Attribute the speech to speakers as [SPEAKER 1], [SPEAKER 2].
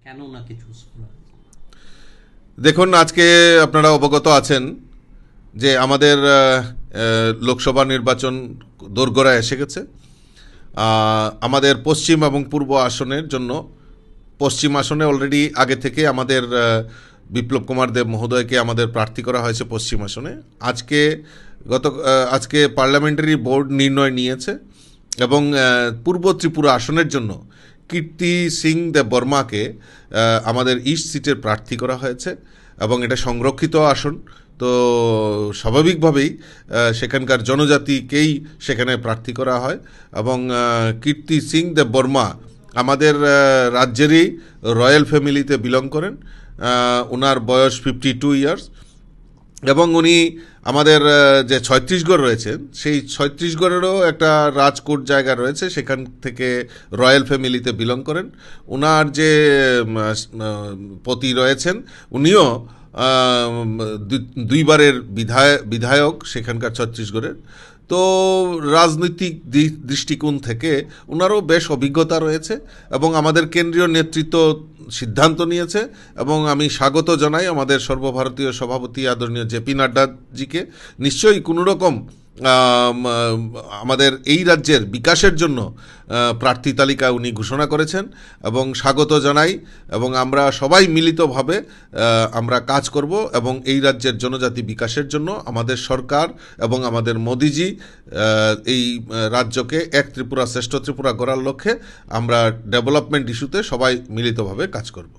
[SPEAKER 1] কেন ওনাকে চুজ করা হয়েছে?
[SPEAKER 2] দেখুন, আজকে আপনারা অবগত আছেন যে আমাদের লোকসভা নির্বাচন দোরগোড়ায় এসে গেছে। আমাদের পশ্চিম এবং পূর্ব আসনের জন্য পশ্চিম আসনে অলরেডি আগে থেকে আমাদের বিপ্লব কুমার দেব মহোদয়কে আমাদের প্রার্থী করা হয়েছে পশ্চিম আসনে। আজকে আজকে পার্লামেন্টারি বোর্ড নির্ণয় নিয়েছে এবং পূর্ব ত্রিপুরা আসনের জন্য কীর্তি সিং দেব বর্মাকে আমাদের ইস্ট সিটের প্রার্থী করা হয়েছে এবং এটা সংরক্ষিত আসন। তো স্বাভাবিকভাবেই সেখানকার জনজাতিকেই সেখানে প্রার্থী করা হয় এবং কীর্তি সিং দেব বর্মা আমাদের রাজ্যেরই রয়্যাল ফ্যামিলিতে বিলং করেন। ওনার বয়স 52 ইয়ার্স এবং উনি আমাদের যে ছত্তিশগড় রয়েছেন সেই ছত্তিশগড়েরও একটা রাজকোট জায়গা রয়েছে, সেখান থেকে রয়্যাল ফ্যামিলিতে বিলং করেন। ওনার যে পতি রয়েছেন উনিও দুইবারের বিধায়ক সেখানকার ছত্তিশগড়ের। তো রাজনৈতিক দৃষ্টিকোণ থেকে ওনারও বেশ অভিজ্ঞতা রয়েছে এবং আমাদের কেন্দ্রীয় নেতৃত্ব সিদ্ধান্ত নিয়েছে এবং আমি স্বাগত জানাই আমাদের সর্বভারতীয় সভাপতি আদরণীয় জেপি নাড্ডাজিকে। নিশ্চয়ই কোনো রকম আমাদের এই রাজ্যের বিকাশের জন্য প্রার্থী তালিকা উনি ঘোষণা করেছেন এবং স্বাগত জানাই এবং আমরা সবাই মিলিতভাবে আমরা কাজ করব এবং এই রাজ্যের জনজাতি বিকাশের জন্য আমাদের সরকার এবং আমাদের মোদিজি এই রাজ্যকে এক ত্রিপুরা শ্রেষ্ঠ ত্রিপুরা গড়ার লক্ষ্যে আমরা ডেভেলপমেন্ট ইস্যুতে সবাই মিলিতভাবে কাজ করব।